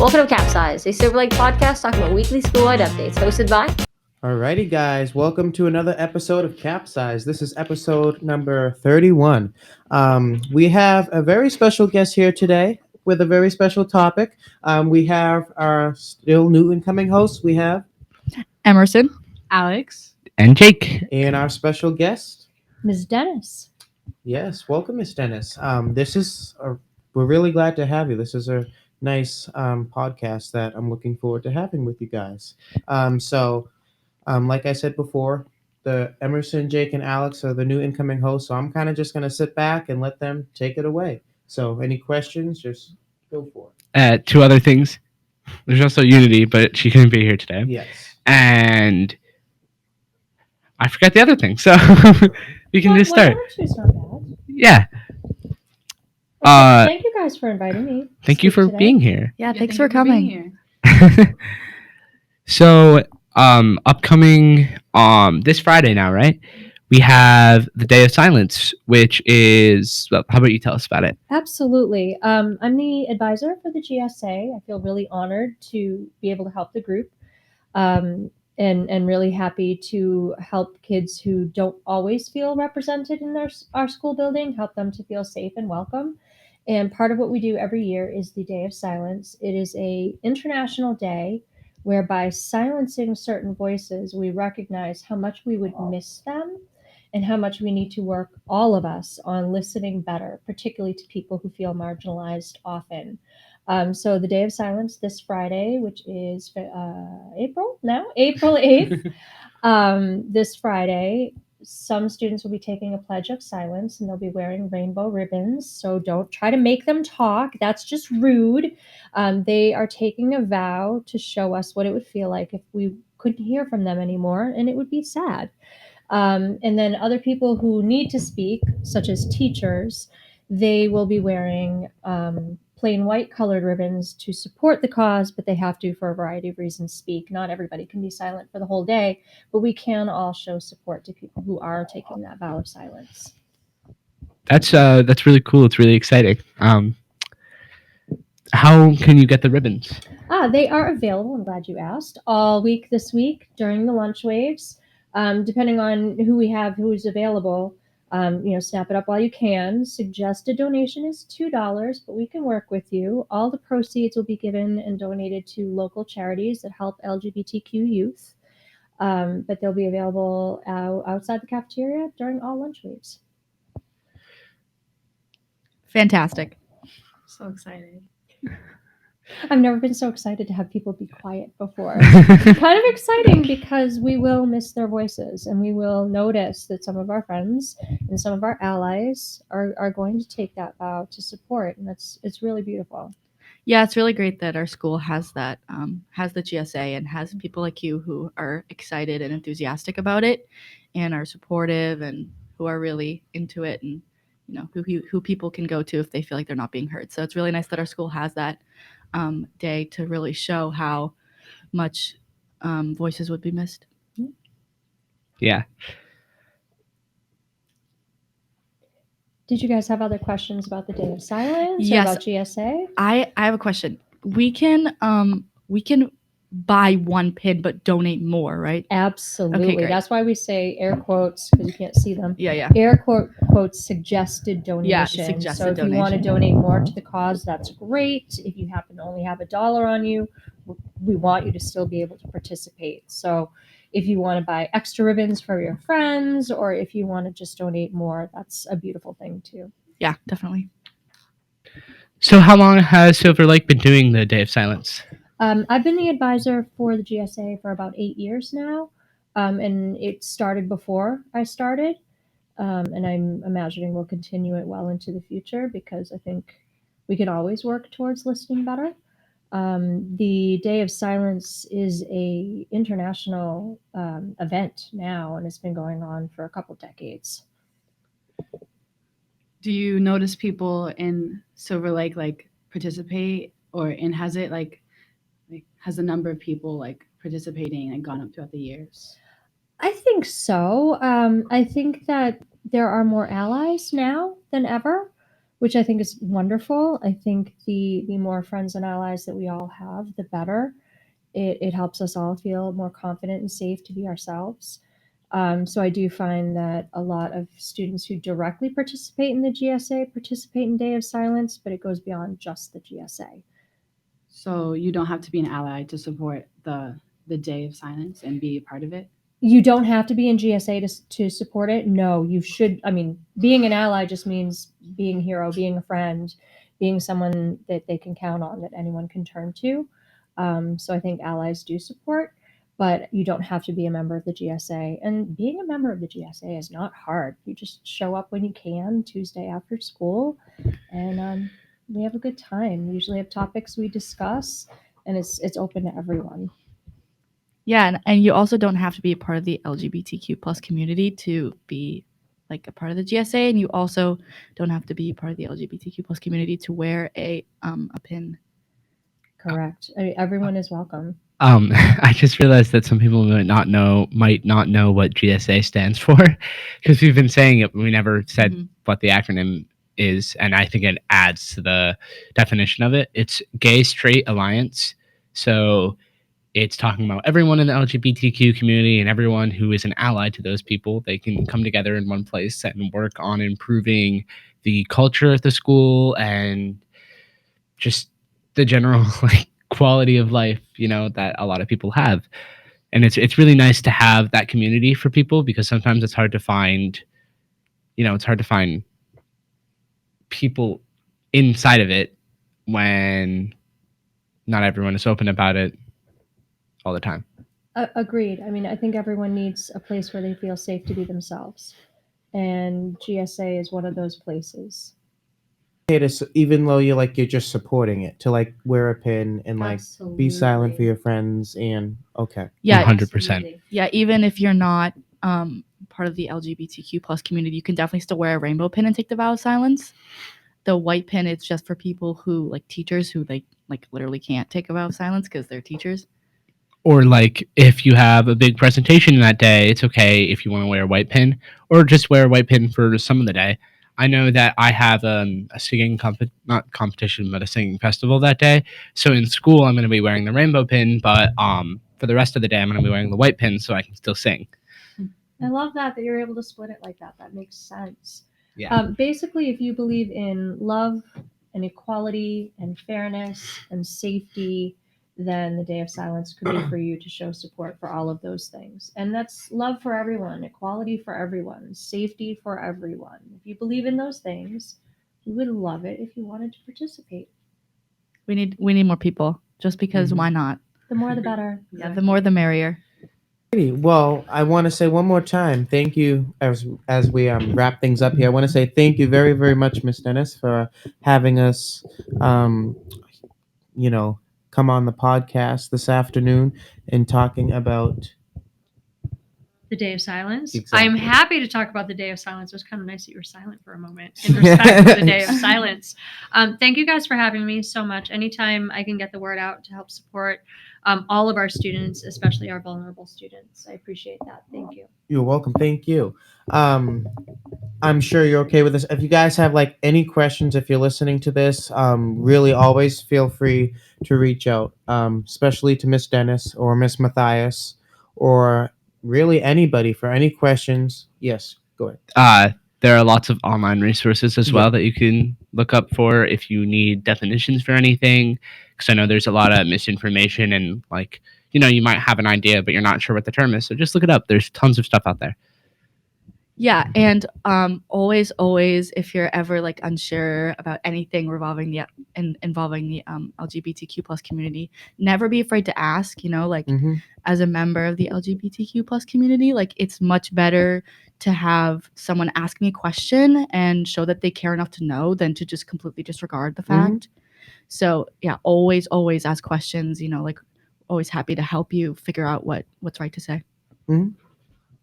Welcome to Capsized, a Silver Lake podcast talking about weekly school-wide updates, hosted by... Alrighty, guys, welcome to another episode of Capsized. This is episode number 31. We have a very special guest here today with a very special topic. We have our still new incoming host. We have Emerson, Alex, and Jake. And our special guest, Ms. Dennis. Yes, welcome, Miss Dennis. We're really glad to have you. This is a nice podcast that I'm looking forward to having with you guys. Like I said before, the Emerson, Jake, and Alex are the new incoming hosts, so I'm kind of just going to sit back and let them take it away. So any questions, just go for it. Two other things. There's also Unity, but she couldn't be here today. Yes. And I forgot the other thing, so we can just start. Actually, it's not bad. Yeah. Thank you guys for inviting me. Thank you for being here. Yeah, thank thanks you for coming. being here. So, upcoming this Friday now, right? We have the Day of Silence, which is, well, how about you tell us about it? Absolutely. I'm the advisor for the GSA. I feel really honored to be able to help the group, and really happy to help kids who don't always feel represented in our school building, help them to feel safe and welcome. And part of what we do every year is the Day of Silence. It is a international day whereby silencing certain voices, we recognize how much we would miss them and how much we need to work, all of us, on listening better, particularly to people who feel marginalized often. So the Day of Silence this Friday, which is April 8th, this Friday, some students will be taking a pledge of silence and they'll be wearing rainbow ribbons. So don't try to make them talk. That's just rude. They are taking a vow to show us what it would feel like if we couldn't hear from them anymore, and it would be sad. And then other people who need to speak, such as teachers, they will be wearing plain white colored ribbons to support the cause, but they have to, for a variety of reasons, speak. Not everybody can be silent for the whole day, but we can all show support to people who are taking that vow of silence. That's really cool. It's really exciting. How can you get the ribbons? They are available, I'm glad you asked, all week this week during the lunch waves. Depending on who we have, who's available, snap it up while you can. Suggested donation is $2, but we can work with you. All the proceeds will be given and donated to local charities that help LGBTQ youth. But they'll be available outside the cafeteria during all lunch waves. Fantastic. So excited. I've never been so excited to have people be quiet before. Kind of exciting because we will miss their voices, and we will notice that some of our friends and some of our allies are going to take that vow to support, and it's really beautiful. Yeah, it's really great that our school has that, has the GSA and has people like you who are excited and enthusiastic about it and are supportive and who are really into it, and who people can go to if they feel like they're not being heard. So it's really nice that our school has that day to really show how much voices would be missed. Yeah. Did you guys have other questions about the Day of Silence? Yes. Or about GSA? I have a question. We can buy one pin but donate more, right? Absolutely. Okay, great. That's why we say air quotes, because you can't see them. Yeah. Air quotes suggested donation. Yeah, suggested so if you want to donate more to the cause, that's great. If you happen to only have $1 on you, we want you to still be able to participate. So if you want to buy extra ribbons for your friends, or if you want to just donate more, that's a beautiful thing too. Yeah, definitely. So how long has Silver Lake been doing the Day of Silence? I've been the advisor for the GSA for about 8 years now, and it started before I started, and I'm imagining we'll continue it well into the future because I think we can always work towards listening better. The Day of Silence is a international event now, and it's been going on for a couple decades. Do you notice people in Silver Lake participate, and has it has the number of people participating gone up throughout the years? I think so. I think that there are more allies now than ever. which I think is wonderful. I think the more friends and allies that we all have, the better. It helps us all feel more confident and safe to be ourselves. So I do find that a lot of students who directly participate in the GSA participate in Day of Silence, but it goes beyond just the GSA. So you don't have to be an ally to support the day of silence and be a part of it. You don't have to be in GSA to support it. No, you should. I mean, being an ally just means being a hero, being a friend, being someone that they can count on, that anyone can turn to. So I think allies do support, but you don't have to be a member of the GSA. And being a member of the GSA is not hard. You just show up when you can, Tuesday after school, and we have a good time. We usually have topics we discuss, and it's open to everyone. Yeah, and you also don't have to be a part of the LGBTQ plus community to be like a part of the GSA, and you also don't have to be part of the LGBTQ plus community to wear a pin. Correct. I mean, everyone is welcome. I just realized that some people might not know what GSA stands for, because we've been saying it, but we never said Mhm. what the acronym is, and I think it adds to the definition of it. It's Gay Straight Alliance. So it's talking about everyone in the LGBTQ community and everyone who is an ally to those people. They can come together in one place and work on improving the culture of the school and just the general like quality of life, that a lot of people have. And it's really nice to have that community for people, because sometimes it's hard to find people inside of it when not everyone is open about it all the time. Agreed. I mean, I think everyone needs a place where they feel safe to be themselves, and GSA is one of those places. Okay, even though you're just supporting it, to like wear a pin and like be silent for your friends, and okay. Yeah, 100%. Yeah, even if you're not part of the LGBTQ plus community, you can definitely still wear a rainbow pin and take the vow of silence. The white pin, it's just for people who like teachers who like literally can't take a vow of silence because they're teachers. Or like if you have a big presentation that day, it's okay if you want to wear a white pin, or just wear a white pin for some of the day. I know that I have a singing not competition, but a singing festival that day. So in school, I'm going to be wearing the rainbow pin, but for the rest of the day, I'm going to be wearing the white pin so I can still sing. I love that you're able to split it like that. That makes sense. Yeah. Basically, if you believe in love and equality and fairness and safety, then the Day of Silence could be for you to show support for all of those things. And that's love for everyone, equality for everyone, safety for everyone. If you believe in those things, we would love it if you wanted to participate. We need more people, just because Mhm. why not? The more the better. Yeah, the more the merrier. Well, I want to say one more time, thank you as we wrap things up here. I want to say thank you very, very much, Miss Dennis, for having us, um, you know, come on the podcast this afternoon and talking about. The Day of Silence. Exactly. I'm happy to talk about the Day of Silence. It was kind of nice that you were silent for a moment in respect for the Day of Silence. Thank you guys for having me so much. Anytime I can get the word out to help support all of our students, especially our vulnerable students, I appreciate that. Thank you. You're welcome. Thank you. I'm sure you're okay with this. If you guys have like any questions, if you're listening to this, really always feel free to reach out, especially to Miss Dennis or Miss Matthias, or really anybody for any questions. Yes, go ahead. There are lots of online resources as Yeah. well that you can look up for if you need definitions for anything. Because I know there's a lot of misinformation and like, you might have an idea, but you're not sure what the term is. So just look it up. There's tons of stuff out there. Yeah, and always, if you're ever like unsure about anything involving the LGBTQ plus community, never be afraid to ask. Mhm. As a member of the LGBTQ plus community, like it's much better to have someone ask me a question and show that they care enough to know than to just completely disregard the fact. So yeah, always ask questions. Like always happy to help you figure out what's right to say.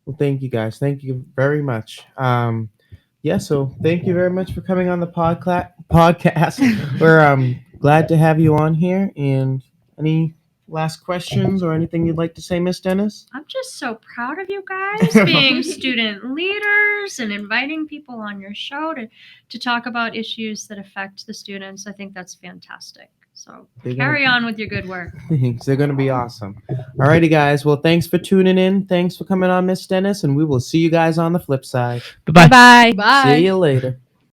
Well, thank you guys. Thank you very much. Yeah, so thank you very much for coming on the podcast. We're glad to have you on here. And any last questions or anything you'd like to say, Miss Dennis? I'm just so proud of you guys being student leaders and inviting people on your show to talk about issues that affect the students. I think that's fantastic. So They're carry gonna- on with your good work. Thanks. They're going to be awesome. Alrighty, guys. Well, thanks for tuning in. Thanks for coming on, Miss Dennis, and we will see you guys on the flip side. Bye-bye. Bye. See you later.